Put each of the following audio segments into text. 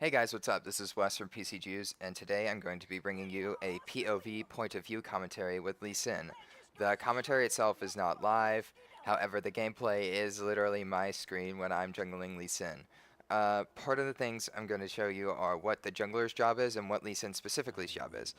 Hey guys, what's up? This is Wes from PC Jews, and today I'm going to be bringing you a POV point of view commentary with Lee Sin. The commentary itself is not live, however, the gameplay is literally my screen when I'm jungling Lee Sin. Part of the things I'm going to show you are what the jungler's job is and what Lee Sin specifically's job is.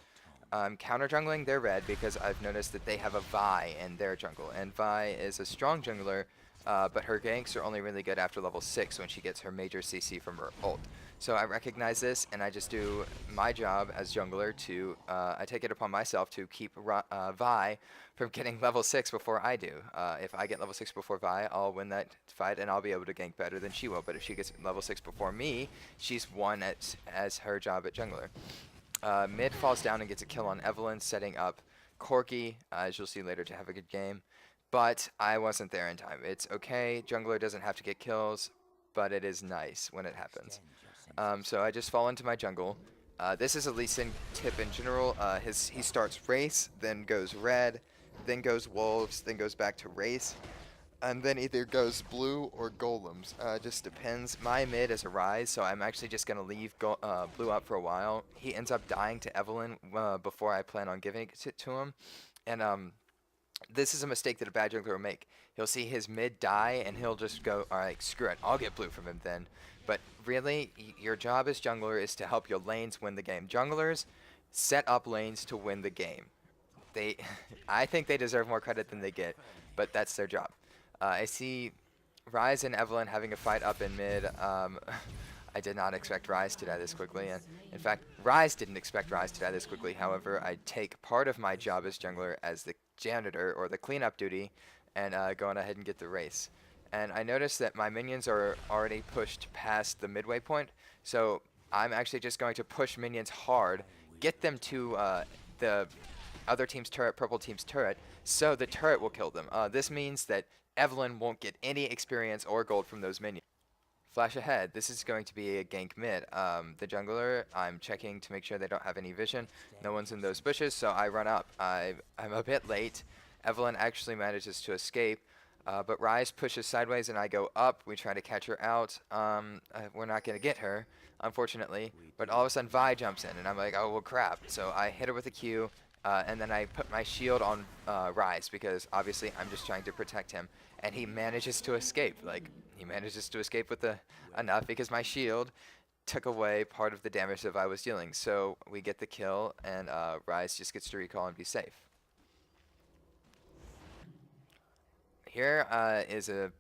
Counter jungling, they're red because I've noticed that they have a Vi in their jungle, and Vi is a strong jungler, but her ganks are only really good after level 6 when she gets her major CC from her ult. So I recognize this, and I just do my job as jungler to, I take it upon myself to keep Vi from getting level 6 before I do. If I get level 6 before Vi, I'll win that fight, and I'll be able to gank better than she will. But if she gets level 6 before me, she's won as her job at jungler. Mid falls down and gets a kill on Evelyn, setting up Corki, as you'll see later, to have a good game. But I wasn't there in time. It's okay, jungler doesn't have to get kills, but it is nice when it happens. So I just fall into my jungle. This is a Lee Sin tip in general. He starts race, then goes red, then goes wolves, then goes back to race, and then either goes blue or golems. Just depends. My mid is a rise, so I'm actually just going to leave blue up for a while. He ends up dying to Evelyn before I plan on giving it to him. And this is a mistake that a bad jungler will make. He'll see his mid die, and he'll just go, alright, screw it, I'll get blue from him then. But really, your job as jungler is to help your lanes win the game. Junglers set up lanes to win the game. I think they deserve more credit than they get, but that's their job. I see Ryze and Evelyn having a fight up in mid. I did not expect Ryze to die this quickly, and in fact, Ryze didn't expect Ryze to die this quickly. However, I take part of my job as jungler as the janitor, or the cleanup duty, and go on ahead and get the race. And I noticed that my minions are already pushed past the midway point, so I'm actually just going to push minions hard, get them to the other team's turret, purple team's turret, so the turret will kill them. This means that Evelyn won't get any experience or gold from those minions. Flash ahead, this is going to be a gank mid. The jungler, I'm checking to make sure they don't have any vision. No one's in those bushes, so I run up. I'm a bit late. Evelyn actually manages to escape, but Ryze pushes sideways and I go up. We try to catch her out. We're not going to get her, unfortunately, but all of a sudden Vi jumps in and I'm like, oh well crap. So I hit her with a Q, and then I put my shield on Ryze because obviously I'm just trying to protect him, and he manages to escape. Like, he manages to escape with enough because my shield took away part of the damage that I was dealing. So we get the kill, and Ryze just gets to recall and be safe. Here is a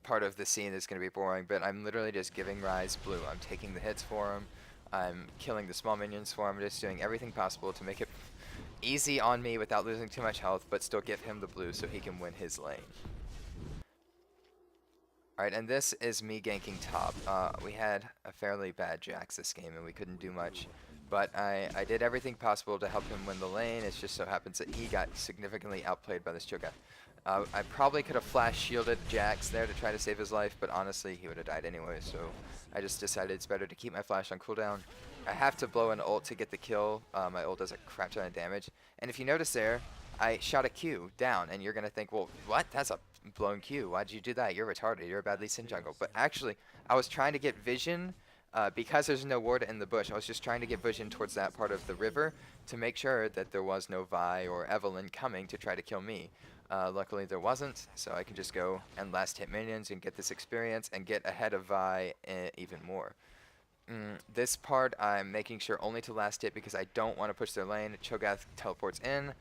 part of the scene that's going to be boring, but I'm literally just giving Ryze blue. I'm taking the hits for him. I'm killing the small minions for him. Just doing everything possible to make it easy on me without losing too much health, but still give him the blue so he can win his lane. Alright, and this is me ganking top. We had a fairly bad Jax this game and we couldn't do much, but I did everything possible to help him win the lane. It just so happens that he got significantly outplayed by this Cho'Gath. I probably could have flash shielded Jax there to try to save his life, but honestly he would have died anyway, so I just decided it's better to keep my flash on cooldown. I have to blow an ult to get the kill. My ult does a crap ton of damage, and if you notice there, I shot a Q down, and you're going to think, well, what? That's a blown Q. Why'd you do that? You're retarded. You're a bad Lee Sin jungle. But actually, I was trying to get vision. Because there's no ward in the bush, I was just trying to get vision towards that part of the river to make sure that there was no Vi or Evelyn coming to try to kill me. Luckily, there wasn't, so I can just go and last hit minions and get this experience and get ahead of Vi even more. This part, I'm making sure only to last hit because I don't want to push their lane. Cho'Gath teleports in,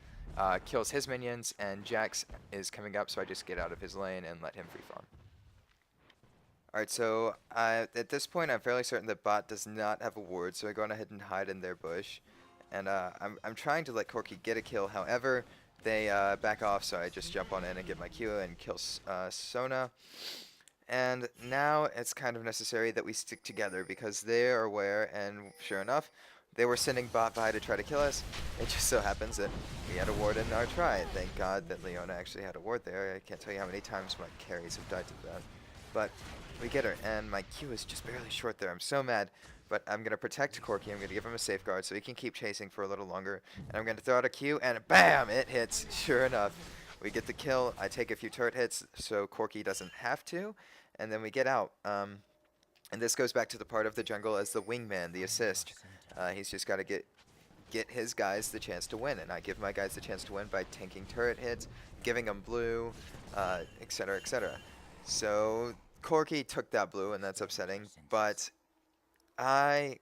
kills his minions, and Jax is coming up, so I just get out of his lane and let him free farm. Alright, so at this point I'm fairly certain that bot does not have a ward, so I go on ahead and hide in their bush. And I'm trying to let Corki get a kill, however, they back off, so I just jump on in and get my Q and kill Sona. And now it's kind of necessary that we stick together because they are aware, and sure enough, they were sending bot by to try to kill us. It just so happens that we had a ward in our try. Thank God that Leona actually had a ward there. I can't tell you how many times my carries have died to that. But we get her, and my Q is just barely short there. I'm so mad, but I'm going to protect Corki. I'm going to give him a safeguard so he can keep chasing for a little longer. And I'm going to throw out a Q, and bam! It hits. Sure enough, we get the kill. I take a few turret hits so Corki doesn't have to, and then we get out. And this goes back to the part of the jungle as the wingman, the assist. He's just got to get his guys the chance to win, and I give my guys the chance to win by tanking turret hits, giving them blue, etc., etc. So Corki took that blue, and that's upsetting. But I'm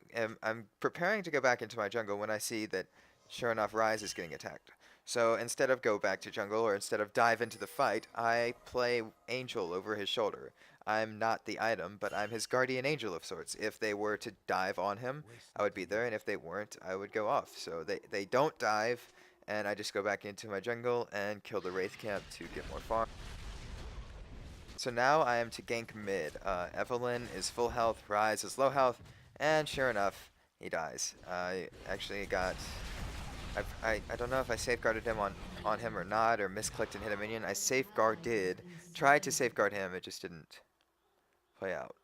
preparing to go back into my jungle when I see that, sure enough, Ryze is getting attacked. So instead of go back to jungle or instead of dive into the fight, I play Angel over his shoulder. I'm not the item, but I'm his guardian angel of sorts. If they were to dive on him, I would be there, and if they weren't, I would go off. So they don't dive, and I just go back into my jungle and kill the Wraith camp to get more farm. So now I am to gank mid. Evelyn is full health, Ryze is low health, and sure enough, he dies. I actually got... I don't know if I safeguarded him on him or not, or misclicked and hit a minion. I safeguarded, tried to safeguard him, it just didn't play out.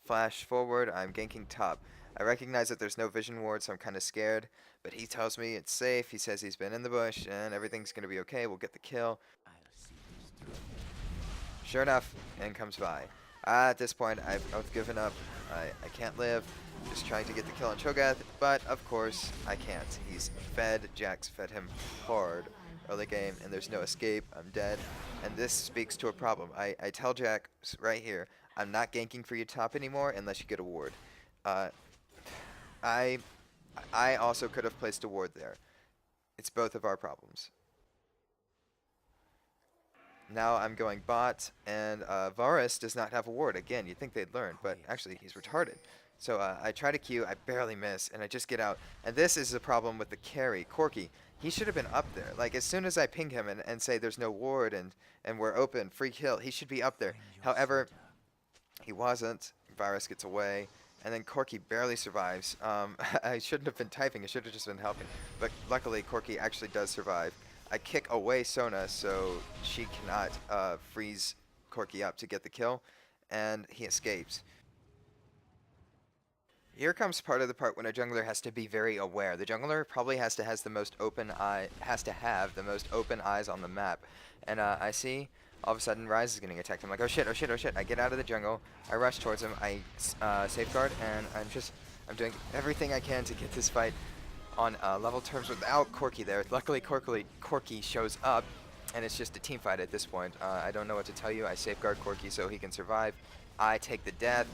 Flash forward, I'm ganking top. I recognize that there's no vision ward, so I'm kind of scared, but he tells me it's safe. He says he's been in the bush, and everything's going to be okay. We'll get the kill. Sure enough, in comes Vi. At this point, I've given up. I can't live. Just trying to get the kill on Cho'Gath, but of course, I can't. He's fed. Jax fed him hard early game, and there's no escape. I'm dead. And this speaks to a problem. I tell Jax right here, I'm not ganking for you top anymore unless you get a ward. I also could have placed a ward there. It's both of our problems. Now I'm going bot, and Varus does not have a ward. Again, you'd think they'd learn, but actually he's retarded. So I try to Q, I barely miss, and I just get out. And this is the problem with the carry, Corki. He should have been up there. Like, as soon as I ping him and say there's no ward and we're open, free kill, he should be up there. However, he wasn't. Varus gets away, and then Corki barely survives. I shouldn't have been typing, I should have just been helping. But luckily, Corki actually does survive. I kick away Sona so she cannot freeze Corki up to get the kill, and he escapes. Here comes part of the part when a jungler has to be very aware. The jungler probably has to have the most open eyes on the map. And I see all of a sudden Ryze is getting attacked. I'm like, oh shit, oh shit, oh shit. I get out of the jungle, I rush towards him, I safeguard, and I'm doing everything I can to get this fight on level terms without Corki there. Luckily, Corki shows up, and it's just a team fight at this point. I don't know what to tell you. I safeguard Corki so he can survive. I take the death.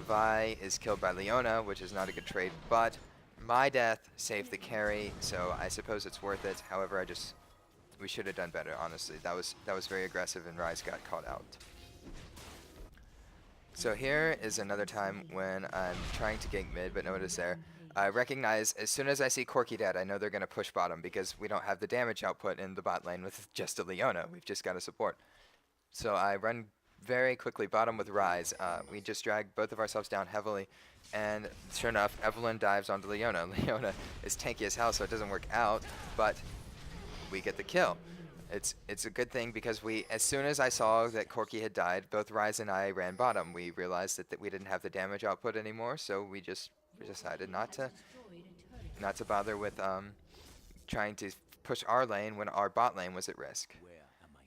Vi is killed by Leona, which is not a good trade, but my death saved the carry, so I suppose it's worth it. However, we should have done better, honestly. That was very aggressive, and Ryze got caught out. So here is another time when I'm trying to gank mid, but no one is there. I recognize as soon as I see Corki dead, I know they're going to push bottom because we don't have the damage output in the bot lane with just a Leona. We've just got a support. So I run very quickly bottom with Ryze. We just drag both of ourselves down heavily, and sure enough, Evelyn dives onto Leona. Leona is tanky as hell, so it doesn't work out, but we get the kill. It's a good thing because as soon as I saw that Corki had died, both Ryze and I ran bottom. We realized that we didn't have the damage output anymore, so we decided not to bother with trying to push our lane when our bot lane was at risk.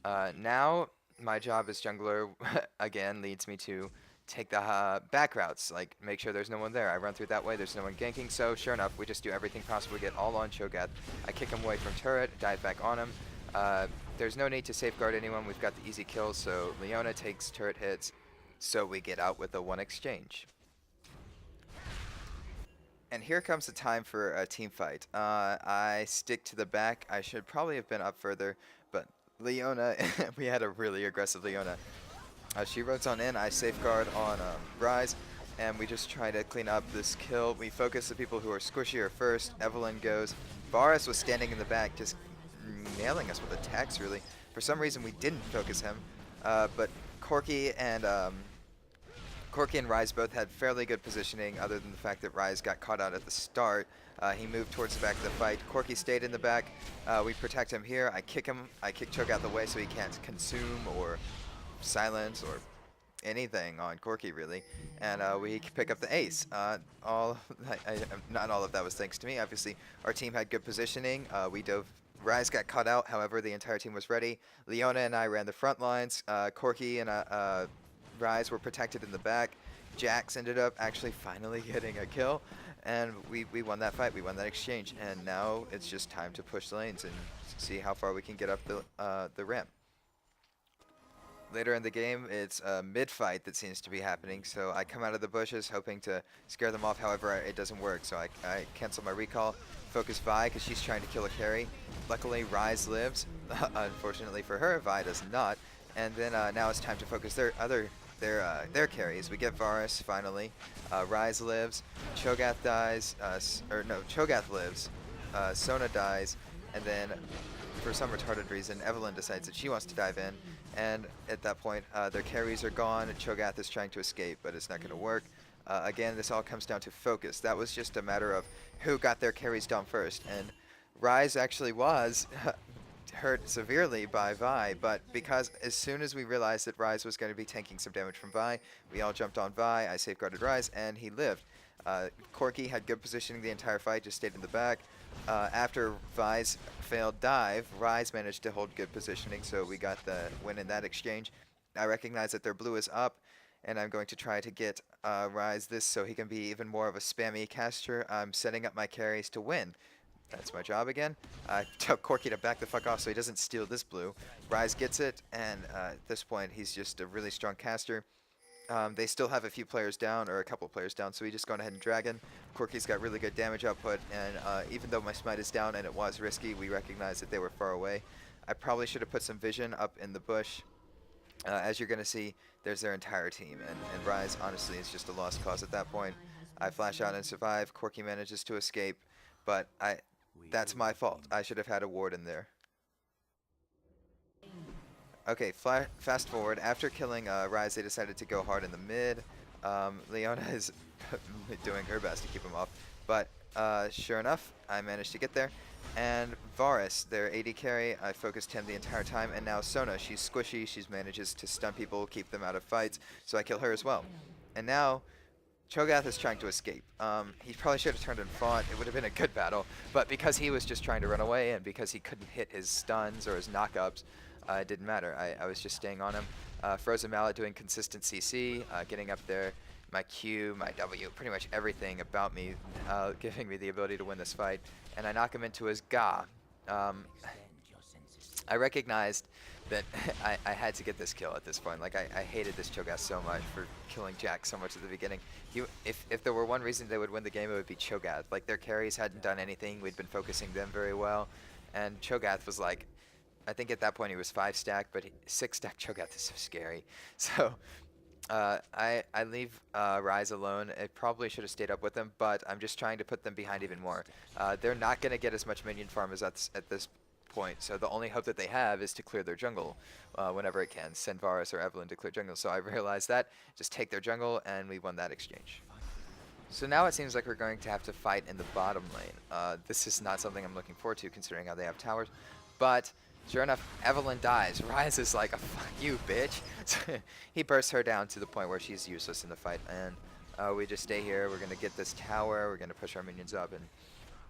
Now my job as jungler again leads me to take the back routes, like make sure there's no one there. I run through that way, there's no one ganking, so sure enough, we just do everything possible to get all on Cho'Gath. I kick him away from turret, dive back on him. There's no need to safeguard anyone, we've got the easy kills, so Leona takes turret hits, so we get out with a 1 exchange. And here comes the time for a team fight. I stick to the back. I should probably have been up further, but Leona, we had a really aggressive Leona. She rotates on in, I safeguard on Ryze, and we just try to clean up this kill. We focus the people who are squishier first. Evelyn goes. Varus was standing in the back, just nailing us with attacks, really. For some reason, we didn't focus him, but Corki and Ryze both had fairly good positioning, other than the fact that Ryze got caught out at the start. He moved towards the back of the fight. Corki stayed in the back. We protect him here. I kick Cho'Gath away so he can't consume or silence or anything on Corki, really. And we pick up the ace. Not all of that was thanks to me. Obviously, our team had good positioning. We dove. Ryze got caught out. However, the entire team was ready. Leona and I ran the front lines. Corki and Rise were protected in the back. Jax ended up actually finally getting a kill, and we won that fight. We won that exchange, and now it's just time to push lanes and see how far we can get up the ramp. Later in the game, it's a mid-fight that seems to be happening, so I come out of the bushes hoping to scare them off. However, it doesn't work, so I cancel my recall, focus Vi because she's trying to kill a carry. Luckily, Rise lives. Unfortunately for her, Vi does not. And then now it's time to focus their carries. We get Varus finally. Rise lives. Cho'Gath dies. Cho'Gath lives. Sona dies, and then for some retarded reason, Evelyn decides that she wants to dive in. And at that point, their carries are gone, and Cho'Gath is trying to escape, but it's not going to work. Again, this all comes down to focus. That was just a matter of who got their carries down first, and Rise actually was hurt severely by Vi, but because as soon as we realized that Rise was going to be taking some damage from Vi, we all jumped on Vi, I safeguarded Rise, and he lived. Corki had good positioning the entire fight, just stayed in the back. After Vi's failed dive, Rise managed to hold good positioning, so we got the win in that exchange. I recognize that their blue is up, and I'm going to try to get Rise this so he can be even more of a spammy caster. I'm setting up my carries to win. That's my job again. I tell Corki to back the fuck off so he doesn't steal this blue. Rise gets it, and at this point, he's just a really strong caster. They still have a few players down, or a couple players down, so we just gone ahead and Dragon. Corki's got really good damage output, and even though my smite is down and it was risky, we recognize that they were far away. I probably should have put some vision up in the bush. As you're going to see, there's their entire team, and Rise, honestly, is just a lost cause at that point. I flash out and survive. Corki manages to escape, but that's my fault. I should have had a ward in there. Okay, fast forward. After killing Rise, they decided to go hard in the mid. Leona is doing her best to keep him off, but sure enough, I managed to get there. And Varus, their AD carry, I focused him the entire time, and now Sona, she's squishy, she manages to stun people, keep them out of fights, so I kill her as well. And now, Cho'Gath is trying to escape. He probably should have turned and fought. It would have been a good battle, but because he was just trying to run away, and because he couldn't hit his stuns or his knockups, it didn't matter. I was just staying on him. Frozen Mallet doing consistent CC, getting up there, my Q, my W, pretty much everything about me, giving me the ability to win this fight. And I knock him into his Ga. I recognized that I had to get this kill at this point. Like, I hated this Cho'Gath so much for killing Jack so much at the beginning. If there were one reason they would win the game, it would be Cho'Gath. Like, their carries hadn't done anything. We'd been focusing them very well. And Cho'Gath was like, I think at that point he was 5-stack, but 6-stack Cho'Gath is so scary. So I leave Rise alone. I probably should have stayed up with them, but I'm just trying to put them behind even more. They're not going to get as much minion farm as at this point, so the only hope that they have is to clear their jungle whenever it can. Send Varus or Evelyn to clear jungle. So I realized that, just take their jungle, and we won that exchange. So now it seems like we're going to have to fight in the bottom lane. This is not something I'm looking forward to, considering how they have towers, but sure enough, Evelyn dies. Rise is like, fuck you, bitch. He bursts her down to the point where she's useless in the fight, and we just stay here. We're going to get this tower. We're going to push our minions up and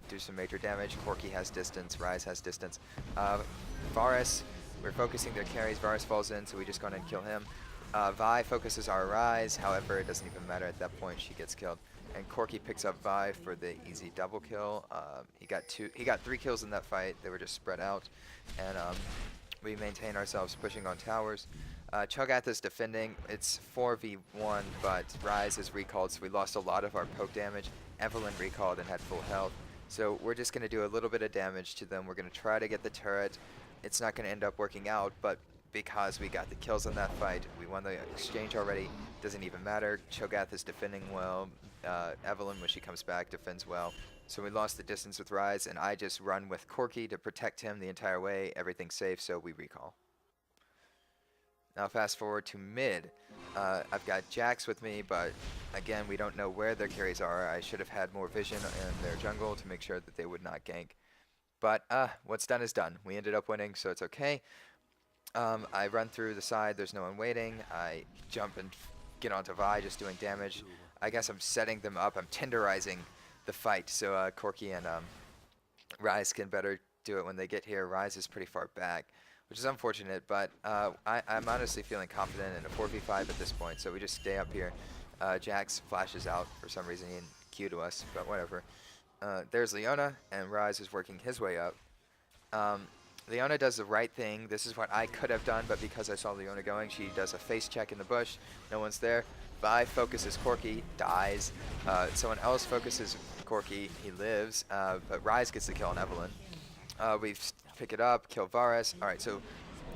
do some major damage. Corki has distance. Rise has distance. Varus, we're focusing their carries. Varus falls in, so we just go in and kill him. Vi focuses our Rise. However, it doesn't even matter at that point. She gets killed. And Corki picks up Vi for the easy double kill. He got 3 kills in that fight. They were just spread out, and we maintain ourselves pushing on towers. Cho'Gath is defending. It's 4v1, but Rise is recalled, so we lost a lot of our poke damage. Evelyn recalled and had full health, so we're just going to do a little bit of damage to them. We're going to try to get the turret. It's not going to end up working out, but because we got the kills in that fight, we won the exchange already. Doesn't even matter. Cho'Gath is defending well. Evelyn, when she comes back, defends well. So we lost the distance with Rise, and I just run with Corki to protect him the entire way. Everything's safe, so we recall. Now fast forward to mid. I've got Jax with me, but again, we don't know where their carries are. I should have had more vision in their jungle to make sure that they would not gank. But what's done is done. We ended up winning, so it's okay. I run through the side. There's no one waiting. I jump and get onto Vi, just doing damage. I guess I'm setting them up. I'm tenderizing the fight, so Corki and Rise can better do it when they get here. Rise is pretty far back. which is unfortunate, but I'm honestly feeling confident in a 4v5 at this point, so we just stay up here. Jax flashes out for some reason, he didn't Q to us, but whatever. There's Leona, and Rise is working his way up. Leona does the right thing. This is what I could have done, but because I saw Leona going, she does a face check in the bush. No one's there. Vi focuses Corki, dies. Someone else focuses Corki, he lives, but Rise gets the kill on Evelyn. We pick it up, kill Varus. Alright, so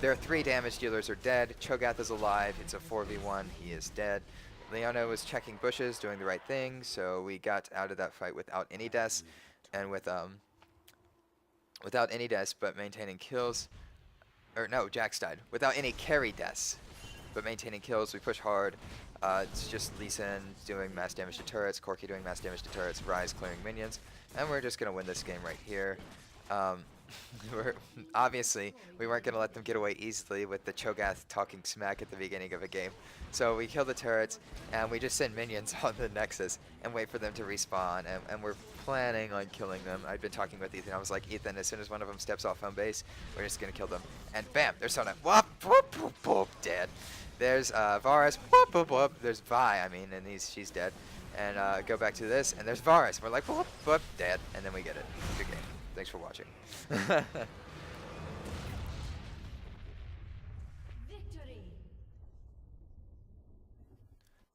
their 3 damage dealers are dead. Cho'Gath is alive. It's a 4v1. He is dead. Leona was checking bushes, doing the right thing, so we got out of that fight without any deaths, and without any deaths, but maintaining kills. Or no, Jax died. Without any carry deaths, but maintaining kills. We push hard. It's just Lee Sin doing mass damage to turrets, Corki doing mass damage to turrets, Rise clearing minions, and we're just going to win this game right here. Obviously, we weren't going to let them get away easily with the Cho'Gath talking smack at the beginning of a game. So we kill the turrets, and we just send minions on the Nexus and wait for them to respawn, and we're planning on killing them. I'd been talking with Ethan. I was like, Ethan, as soon as one of them steps off home base, we're just going to kill them. And bam, there's Sona. Whoop, whoop, whoop, whoop, dead. There's Varus. Whoop, whoop, whoop. There's Vi, I mean, and she's dead. And go back to this, and there's Varus. We're like, whoop, whoop, dead. And then we get it. Good game. Thanks for watching.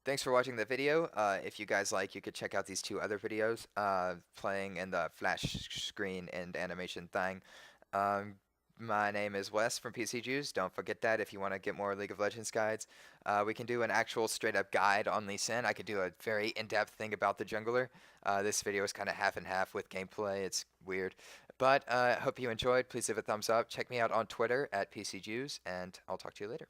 Thanks for watching the video. If you guys like, you could check out these 2 other videos playing in the flash screen and animation thing. My name is Wes from PC Juice. Don't forget that if you want to get more League of Legends guides. We can do an actual straight-up guide on Lee Sin. I could do a very in-depth thing about the jungler. This video is kind of half and half with gameplay. It's weird. But I hope you enjoyed. Please leave a thumbs up. Check me out on Twitter at PC Juice, and I'll talk to you later.